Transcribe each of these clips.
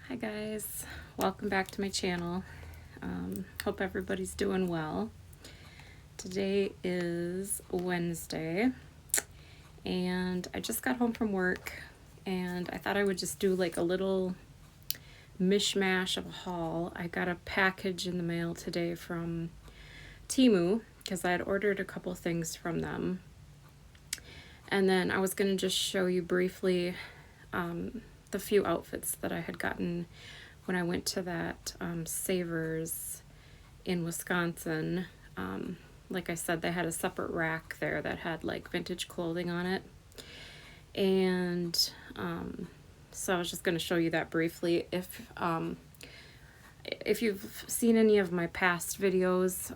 Hi guys, welcome back to my channel. Hope everybody's doing well. Today is Wednesday and I just got home from work and I thought I would just do like a little mishmash of a haul. I got a package in the mail today from Temu because I had ordered a couple things from them. And then I was going to just show you briefly the few outfits that I had gotten when I went to that Savers in Wisconsin. Like I said, they had a separate rack there that had like vintage clothing on it. And so I was just going to show you that briefly. If you've seen any of my past videos,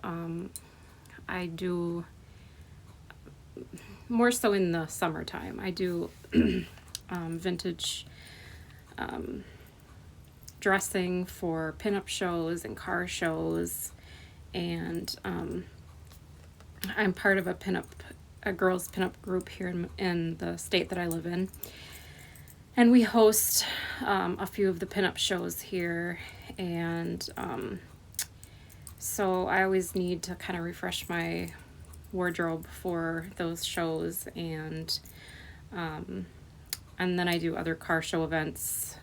I do more so in the summertime. I do vintage dressing for pinup shows and car shows, and I'm part of a girls pinup group here in the state that I live in, and we host a few of the pinup shows here, and so I always need to kind of refresh my wardrobe for those shows, and then I do other car show events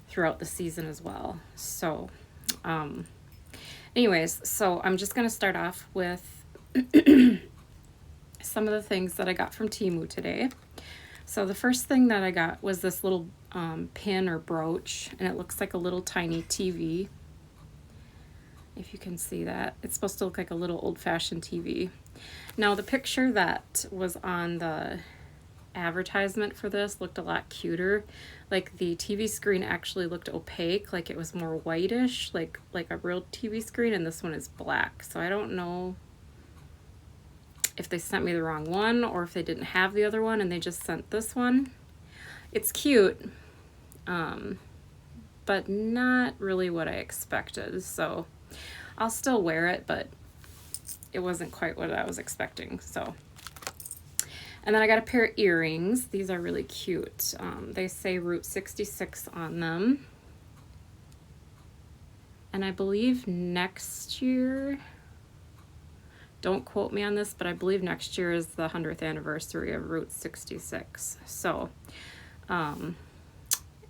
throughout the season as well. So anyways, so I'm just going to start off with some of the things that I got from Temu today. So the first thing that I got was this little pin or brooch, and it looks like a little tiny TV. If you can see that, it's supposed to look like a little old-fashioned TV. Now the picture that was on the advertisement for this looked a lot cuter. Like the TV screen actually looked opaque, like it was more whitish, like a real TV screen, and this one is black. So I don't know if they sent me the wrong one or if they didn't have the other one and they just sent this one. It's cute, but not really what I expected. So I'll still wear it, but it wasn't quite what I was expecting. So, and then I got a pair of earrings. These are really cute. They say Route 66 on them. And I believe next year, don't quote me on this, but I believe next year is the 100th anniversary of Route 66. So,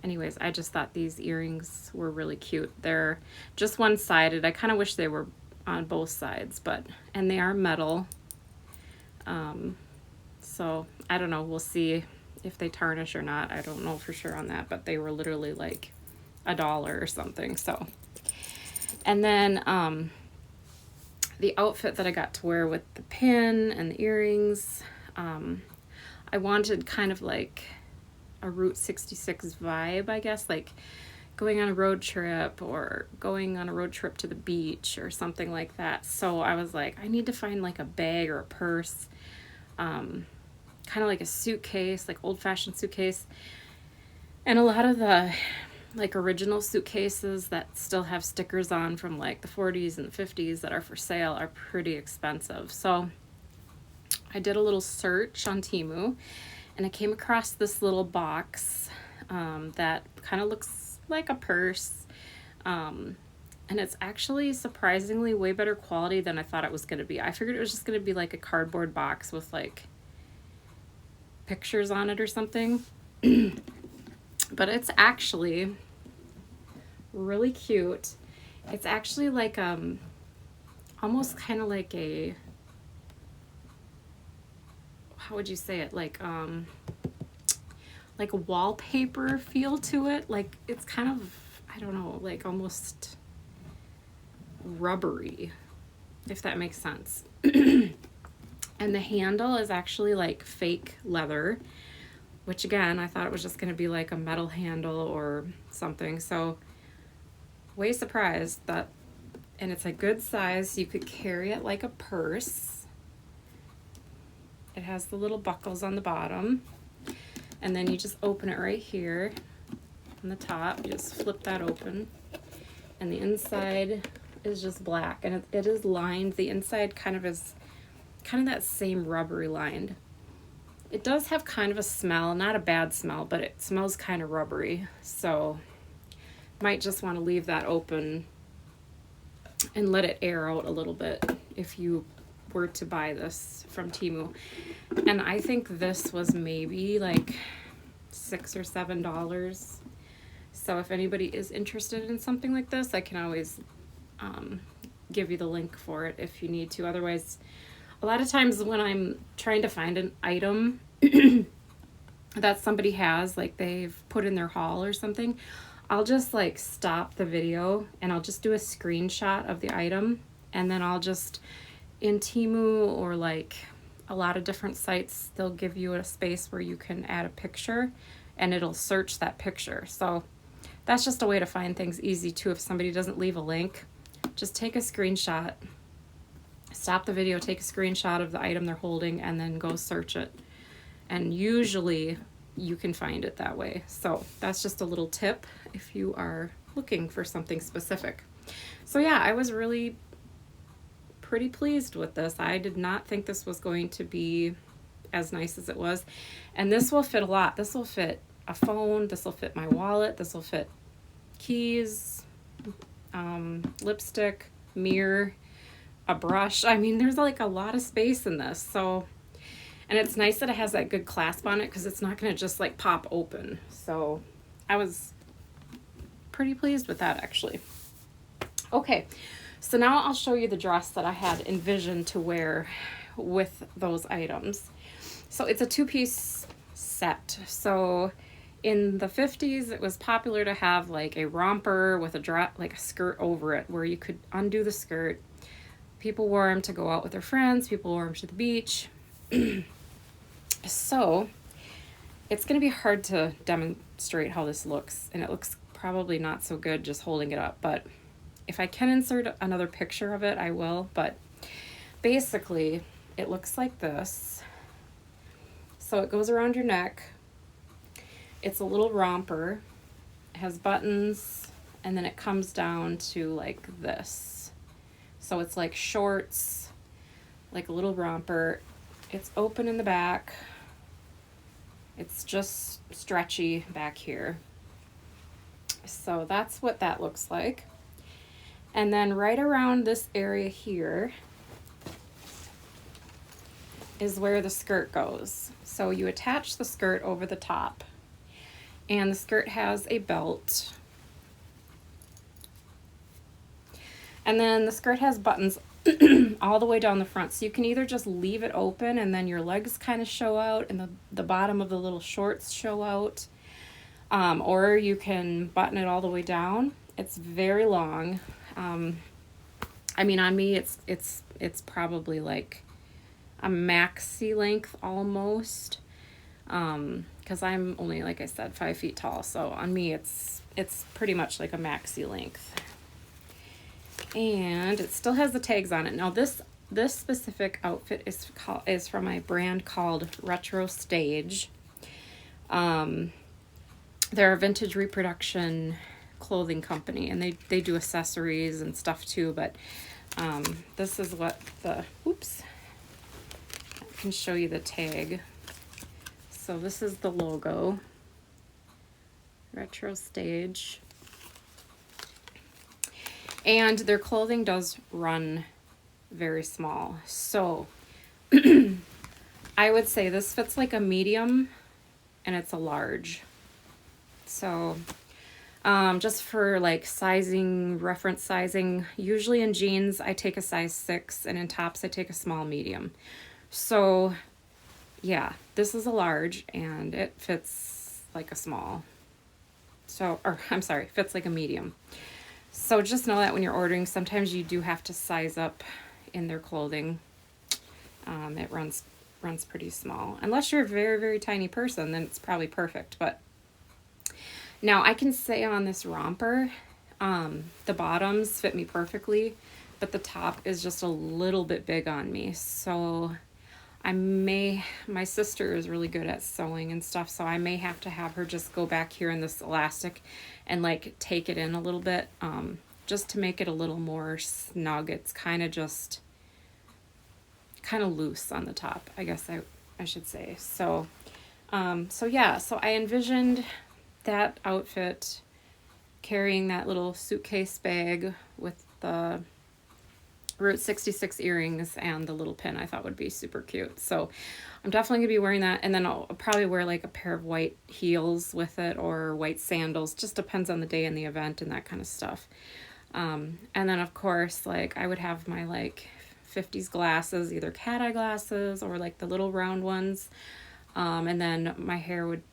anyways, I just thought these earrings were really cute. They're just one-sided. I kind of wish they were on both sides, and they are metal. So I don't know, we'll see if they tarnish or not. I don't know for sure on that, but they were literally like $1 or something. So, and then the outfit that I got to wear with the pin and the earrings, I wanted kind of like a Route 66 vibe, I guess, like going on a road trip or going on a road trip to the beach or something like that. So I was like, I need to find like a bag or a purse, kind of like a suitcase, like old-fashioned suitcase. And a lot of the like original suitcases that still have stickers on from like the 40s and the 50s that are for sale are pretty expensive. So I did a little search on Temu and I came across this little box that kind of looks like a purse, and it's actually surprisingly way better quality than I thought it was going to be. I figured it was just going to be like a cardboard box with like pictures on it or something. But it's actually really cute. It's actually like almost kind of like a, how would you say it, like a wallpaper feel to it. Like it's kind of, I don't know, like almost rubbery, if that makes sense. And the handle is actually like fake leather, which again, I thought it was just going to be like a metal handle or something. So way surprised that, and it's a good size. You could carry it like a purse. It has the little buckles on the bottom, and then you just open it right here on the top. You just flip that open, and the inside is just black, and it is lined. The inside kind of is kind of that same rubbery lined. It does have kind of a smell, not a bad smell, but it smells kind of rubbery. So might just want to leave that open and let it air out a little bit if you were to buy this from Temu. And I think this was maybe like $6 or $7. So if anybody is interested in something like this, I can always give you the link for it if you need to. Otherwise, a lot of times when I'm trying to find an item that somebody has, like they've put in their haul or something, I'll just like stop the video and I'll just do a screenshot of the item, and then I'll just, in Temu or like a lot of different sites, they'll give you a space where you can add a picture and it'll search that picture. So that's just a way to find things easy too. If somebody doesn't leave a link, just take a screenshot, stop the video, take a screenshot of the item they're holding, and then go search it. And usually you can find it that way. So that's just a little tip if you are looking for something specific. So yeah, I was really pretty pleased with this. I did not think this was going to be as nice as it was. And this will fit a lot. This will fit a phone, this will fit my wallet, this will fit keys, lipstick, mirror, a brush. I mean, there's like a lot of space in this. So, and it's nice that it has that good clasp on it because it's not going to just like pop open. So I was pretty pleased with that actually. Okay, so now I'll show you the dress that I had envisioned to wear with those items. So it's a two-piece set. So in the 50s, it was popular to have like a romper with a dress, like a skirt over it, where you could undo the skirt. People wore them to go out with their friends. People wore them to the beach. So it's going to be hard to demonstrate how this looks, and it looks probably not so good just holding it up, but if I can insert another picture of it, I will. But basically it looks like this. So it goes around your neck. It's a little romper. It has buttons, and then it comes down to like this. So it's like shorts, like a little romper. It's open in the back. It's just stretchy back here. So that's what that looks like. And then right around this area here is where the skirt goes. So you attach the skirt over the top, and the skirt has a belt. And then the skirt has buttons all the way down the front. So you can either just leave it open and then your legs kind of show out and the bottom of the little shorts show out. Or you can button it all the way down. It's very long. I mean, on me, it's probably like a maxi length almost. 'Cause I'm only, like I said, 5 feet tall. So on me, it's pretty much like a maxi length. And it still has the tags on it. Now this specific outfit is from a brand called Retro Stage. They're a vintage reproduction clothing company, and they do accessories and stuff too, but this is what I can show you the tag. So this is the logo, Retro Stage. And their clothing does run very small. So I would say this fits like a medium, and it's a large. So just for like sizing, reference sizing, usually in jeans I take a size 6, and in tops I take a small medium. So yeah, this is a large, and it fits like a small. So, or I'm sorry, fits like a medium. So just know that when you're ordering, sometimes you do have to size up in their clothing. It runs pretty small. Unless you're a very, very tiny person, then it's probably perfect. But now I can say on this romper, the bottoms fit me perfectly, but the top is just a little bit big on me. So my sister is really good at sewing and stuff, so I may have to have her just go back here in this elastic and like take it in a little bit, just to make it a little more snug. It's kind of loose on the top, I guess I should say. So yeah, so I envisioned that outfit carrying that little suitcase bag with the Route 66 earrings and the little pin I thought would be super cute. So I'm definitely going to be wearing that. And then I'll probably wear like a pair of white heels with it or white sandals. Just depends on the day and the event and that kind of stuff. And then of course, like I would have my like 50s glasses, either cat eye glasses or like the little round ones. And then my hair would,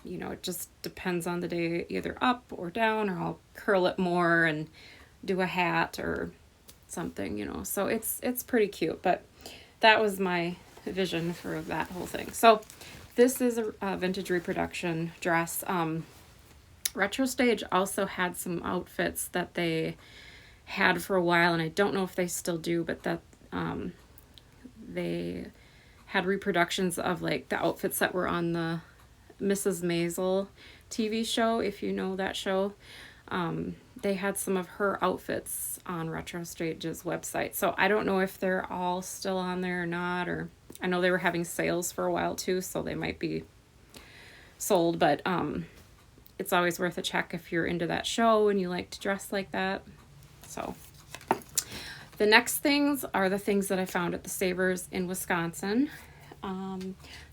you know, it just depends on the day, either up or down, or I'll curl it more and do a hat or something, you know. So it's pretty cute, but that was my vision for that whole thing. So this is a vintage reproduction dress. Retro Stage also had some outfits that they had for a while, and I don't know if they still do, but that they had reproductions of like the outfits that were on the Mrs. Maisel TV show, if you know that show. They had some of her outfits on Retro Stage's website. So I don't know if they're all still on there or not, or I know they were having sales for a while too, so they might be sold, but it's always worth a check if you're into that show and you like to dress like that. So the next things are the things that I found at the Savers in Wisconsin.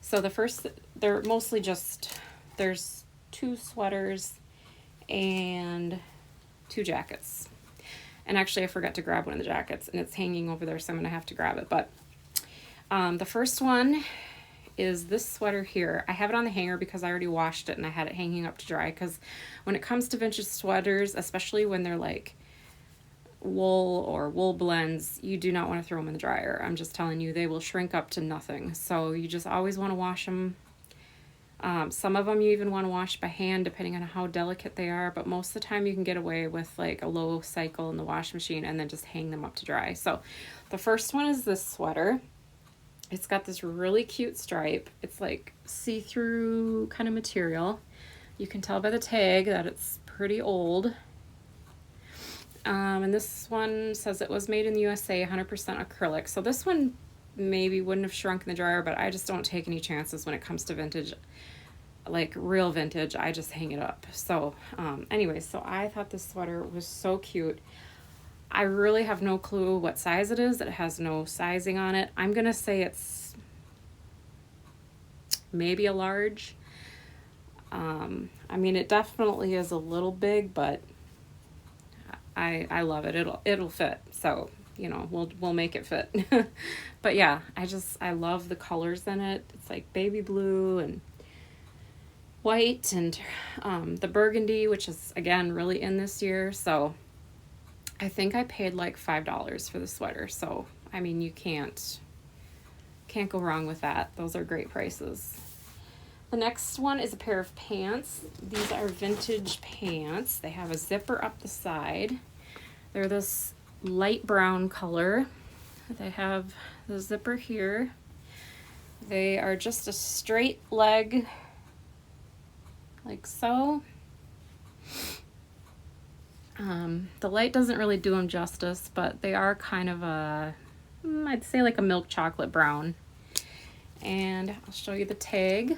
So the first, they're mostly just, there's 2 sweaters and 2 jackets. And actually I forgot to grab one of the jackets and it's hanging over there, so I'm gonna have to grab it. But the first one is this sweater here. I have it on the hanger because I already washed it and I had it hanging up to dry, because when it comes to vintage sweaters, especially when they're like wool or wool blends, you do not want to throw them in the dryer. I'm just telling you, they will shrink up to nothing. So you just always want to wash them. Some of them you even want to wash by hand depending on how delicate they are, but most of the time you can get away with like a low cycle in the wash machine and then just hang them up to dry. So the first one is this sweater. It's got this really cute stripe. It's like see-through kind of material. You can tell by the tag that it's pretty old. And this one says it was made in the USA, 100% acrylic. So this one maybe wouldn't have shrunk in the dryer, but I just don't take any chances when it comes to vintage, like real vintage. I just hang it up. So anyway, so I thought this sweater was so cute. I really have no clue what size it is. It has no sizing on it. I'm going to say it's maybe a large. I mean, it definitely is a little big, but I love it. It'll fit. So, you know, we'll make it fit. But yeah, I love the colors in it. It's like baby blue and white and the burgundy, which is again really in this year. So I think I paid like $5 for the sweater. So, I mean, you can't go wrong with that. Those are great prices. The next one is a pair of pants. These are vintage pants. They have a zipper up the side. They're this light brown color. They have the zipper here. They are just a straight leg, like so. The light doesn't really do them justice, but they are kind of a, I'd say like a milk chocolate brown. And I'll show you the tag.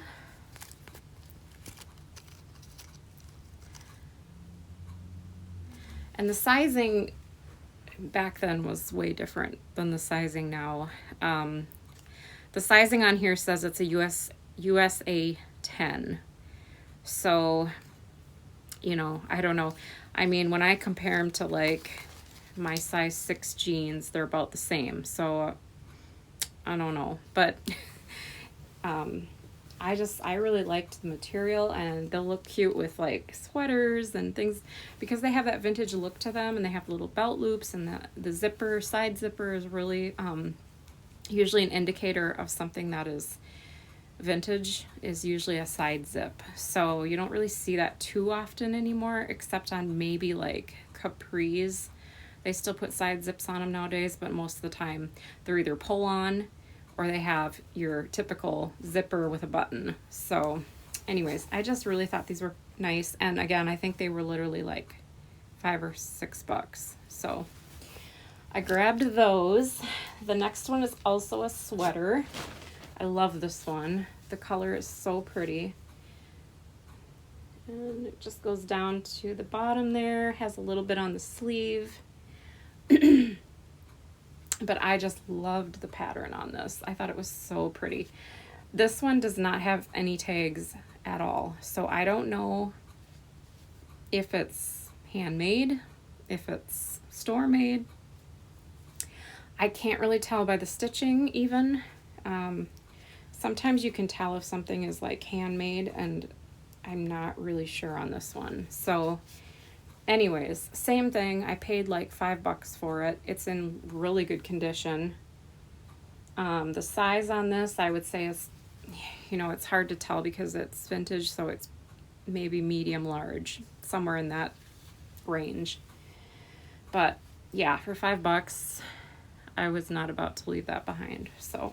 And the sizing back then was way different than the sizing now. The sizing on here says it's a USA 10. So, you know, I don't know. I mean, when I compare them to like my size 6 jeans, they're about the same. So I don't know, but I really liked the material, and they'll look cute with like sweaters and things because they have that vintage look to them, and they have little belt loops, and the zipper, side zipper is really usually an indicator of something that is vintage, is usually a side zip. So you don't really see that too often anymore, except on maybe like capris. They still put side zips on them nowadays, but most of the time they're either pull on or they have your typical zipper with a button. So anyways, I just really thought these were nice. And again, I think they were literally like $5 or $6. So I grabbed those. The next one is also a sweater. I love this one. The color is so pretty. And it just goes down to the bottom there, has a little bit on the sleeve. But I just loved the pattern on this. I thought it was so pretty. This one does not have any tags at all, so I don't know if it's handmade, if it's store made. I can't really tell by the stitching even. Sometimes you can tell if something is like handmade, and I'm not really sure on this one. So anyways, same thing. I paid like $5 for it. It's in really good condition. The size on this, I would say, is, you know, it's hard to tell because it's vintage, so it's maybe medium large, somewhere in that range. But yeah, for $5, I was not about to leave that behind. So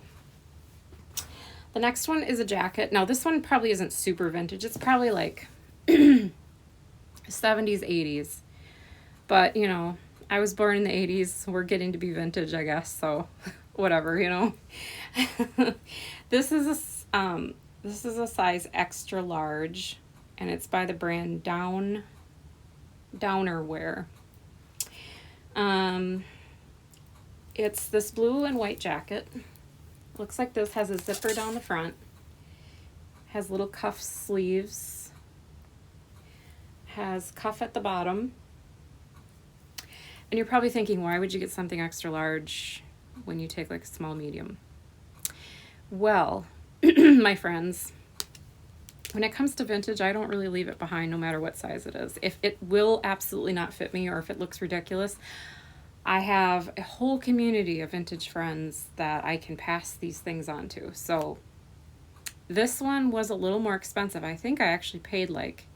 the next one is a jacket. Now this one probably isn't super vintage. It's probably like 70s, 80s. But, you know, I was born in the 80s. We're getting to be vintage, I guess. So whatever, you know. This is a size extra large, and it's by the brand Downerwear. It's this blue and white jacket. Looks like this has a zipper down the front. Has little cuff sleeves. Has cuff at the bottom. And you're probably thinking, why would you get something extra large when you take like a small medium? Well, my friends, when it comes to vintage, I don't really leave it behind no matter what size it is. If it will absolutely not fit me or if it looks ridiculous, I have a whole community of vintage friends that I can pass these things on to. So this one was a little more expensive. I think I actually paid like,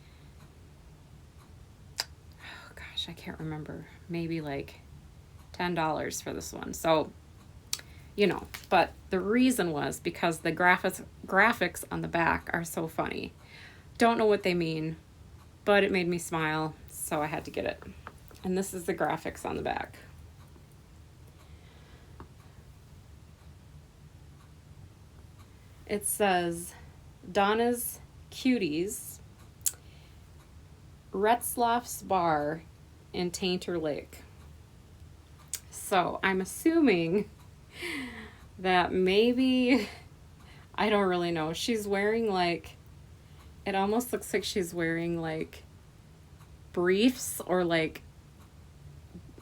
oh gosh, I can't remember, maybe like $10 for this one. So, you know, but the reason was because the graphics on the back are so funny. Don't know what they mean, but it made me smile, so I had to get it. And this is the graphics on the back. It says, Donna's Cuties, Retzloff's Bar in Tainter Lake. So I'm assuming that maybe, I don't really know. She's wearing like, it almost looks like she's wearing like briefs or like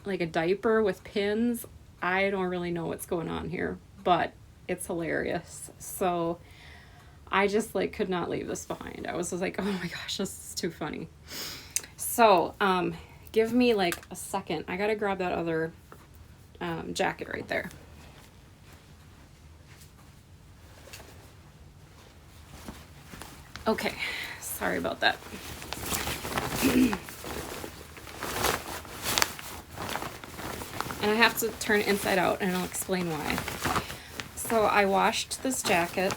a diaper with pins. I don't really know what's going on here, but it's hilarious. So I just like could not leave this behind. I was just like, oh my gosh, this is too funny. So give me like a second. I gotta grab that other jacket right there. Okay, sorry about that. And I have to turn it inside out, and I'll explain why. So I washed this jacket,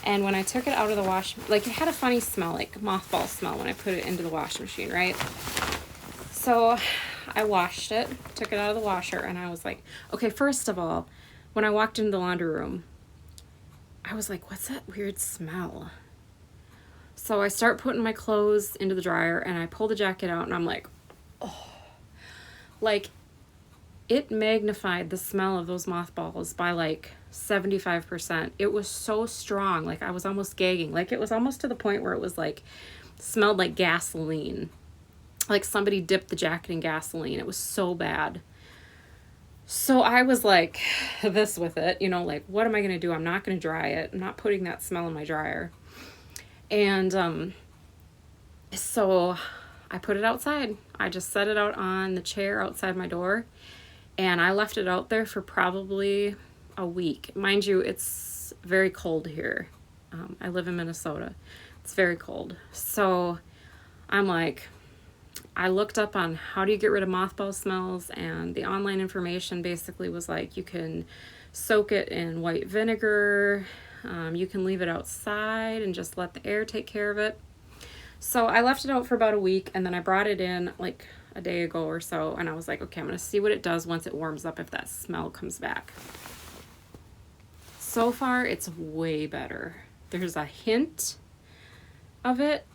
and when I took it out of the wash, like it had a funny smell, like mothball smell when I put it into the washing machine, right? So I washed it, took it out of the washer, and I was like, okay, first of all, when I walked into the laundry room, I was like, what's that weird smell? So I start putting my clothes into the dryer, and I pull the jacket out, and I'm like, oh, like it magnified the smell of those mothballs by like 75%. It was so strong, like I was almost gagging. Like it was almost to the point where it was like, smelled like gasoline. Like somebody dipped the jacket in gasoline. It was so bad. So I was like this with it, you know, like what am I going to do? I'm not going to dry it. I'm not putting that smell in my dryer. And so I put it outside. I just set it out on the chair outside my door, and I left it out there for probably a week. Mind you, it's very cold here. I live in Minnesota. It's very cold. So I'm like, I looked up on how do you get rid of mothball smells, and the online information basically was like, you can soak it in white vinegar. You can leave it outside and just let the air take care of it. So I left it out for about a week, and then I brought it in like a day ago or so, and I was like, okay, I'm going to see what it does once it warms up, if that smell comes back. So far, it's way better. There's a hint of it,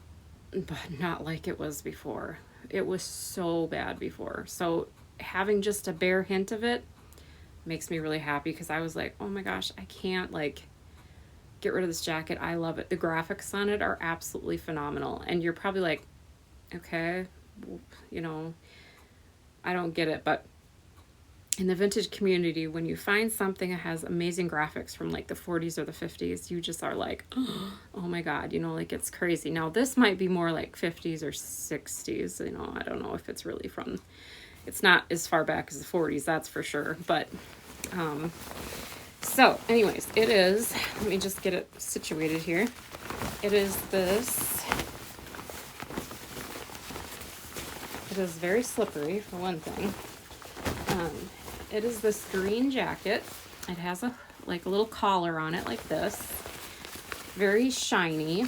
but not like it was before. It was so bad before. So having just a bare hint of it makes me really happy, because I was like, oh my gosh, I can't like get rid of this jacket. I love it. The graphics on it are absolutely phenomenal. And you're probably like, okay, you know, I don't get it. But in the vintage community, when you find something that has amazing graphics from like the 40s or the 50s, you just are like, oh my God, you know, like it's crazy. Now this might be more like 50s or 60s, you know, I don't know if it's really from, it's not as far back as the 40s, that's for sure. But, so anyways, it is, let me just get it situated here. It is this, it is very slippery for one thing. It is this green jacket. It has a little collar on it like this. Very shiny.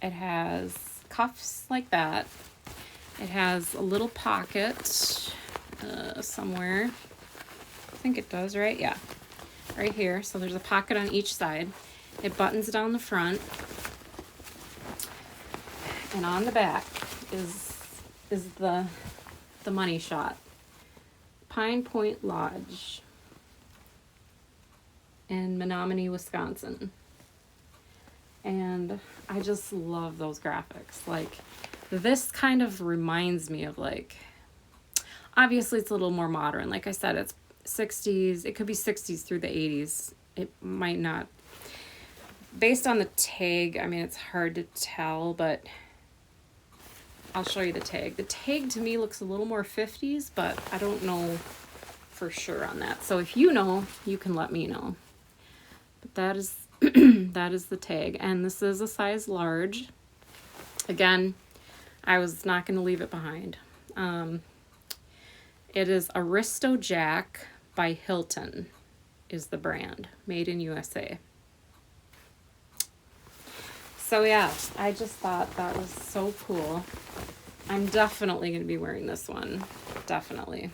It has cuffs like that. It has a little pocket somewhere. I think it does, right? Yeah. Right here. So there's a pocket on each side. It buttons down the front. And on the back is the money shot. Pine Point Lodge in Menominee, Wisconsin. And I just love those graphics. Like, this kind of reminds me of like, obviously it's a little more modern. Like I said, it's 60s. It could be 60s through the 80s. It might not. Based on the tag, I mean, it's hard to tell, but I'll show you the tag. The tag to me looks a little more 50s, but I don't know for sure on that. So if you know, you can let me know. But that is that is the tag, and this is a size large. Again, I was not going to leave it behind. It is Aristo Jack by Hilton is the brand, made in USA. So yeah, I just thought that was so cool. I'm definitely going to be wearing this one. Definitely.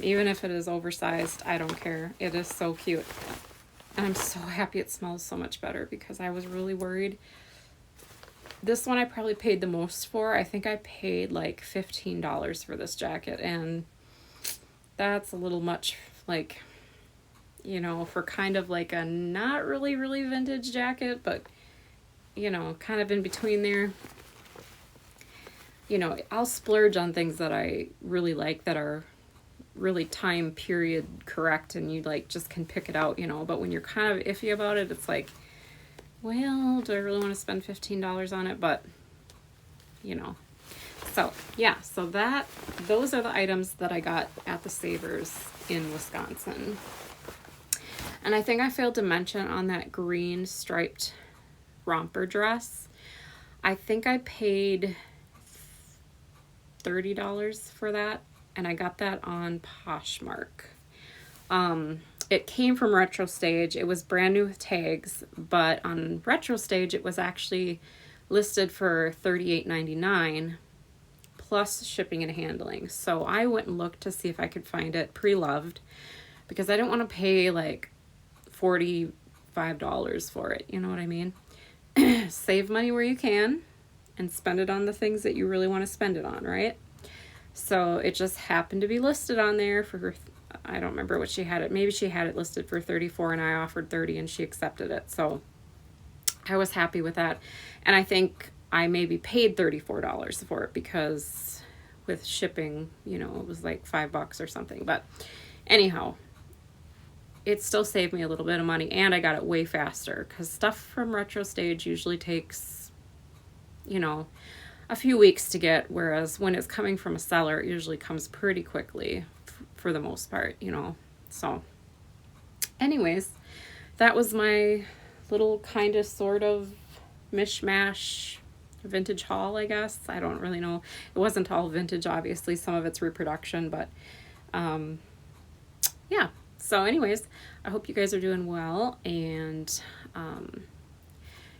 Even if it is oversized, I don't care. It is so cute. And I'm so happy it smells so much better, because I was really worried. This one I probably paid the most for. I think I paid like $15 for this jacket. And that's a little much, like, you know, for kind of like a not really, really vintage jacket, but, you know, kind of in between there. You know, I'll splurge on things that I really like, that are really time period correct, and you like just can pick it out, you know. But when you're kind of iffy about it, it's like, well, do I really want to spend $15 on it? But, you know. So, yeah, so those are the items that I got at the Savers in Wisconsin. And I think I failed to mention on that green striped romper dress, I think I paid $30 for that, and I got that on Poshmark. It came from Retro Stage. It was brand new with tags, but on Retro Stage it was actually listed for $38.99 plus shipping and handling. So I went and looked to see if I could find it pre-loved, because I didn't want to pay like $45 for it. You know what I mean? Save money where you can and spend it on the things that you really want to spend it on, right? So it just happened to be listed on there for, I don't remember what she had it. Maybe she had it listed for $34 and I offered $30 and she accepted it. So I was happy with that. And I think I maybe paid $34 for it, because with shipping, you know, it was like $5 or something. But anyhow, it still saved me a little bit of money, and I got it way faster, because stuff from Retro Stage usually takes, you know, a few weeks to get, whereas when it's coming from a seller, it usually comes pretty quickly for the most part, you know. So anyways, that was my little kind of sort of mishmash vintage haul, I guess. I don't really know. It wasn't all vintage, obviously. Some of it's reproduction, but yeah. So anyways, I hope you guys are doing well, and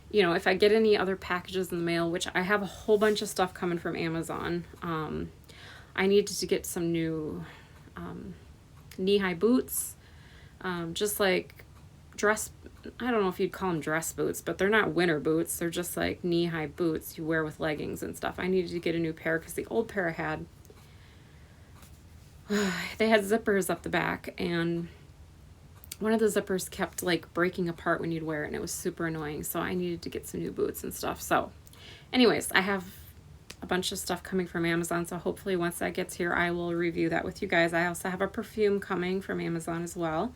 you know, if I get any other packages in the mail, which I have a whole bunch of stuff coming from Amazon, I needed to get some new knee-high boots, just like I don't know if you'd call them dress boots, but they're not winter boots. They're just like knee-high boots you wear with leggings and stuff. I needed to get a new pair because the old pair I had, they had zippers up the back, and one of the zippers kept like breaking apart when you'd wear it, and it was super annoying. So I needed to get some new boots and stuff. So anyways, I have a bunch of stuff coming from Amazon, so hopefully once that gets here, I will review that with you guys. I also have a perfume coming from Amazon as well.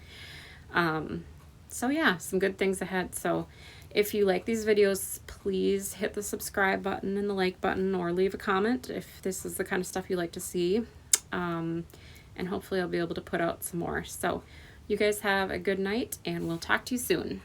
So yeah, some good things ahead. So if you like these videos, please hit the subscribe button and the like button, or leave a comment if this is the kind of stuff you like to see. And hopefully I'll be able to put out some more. So you guys have a good night, and we'll talk to you soon.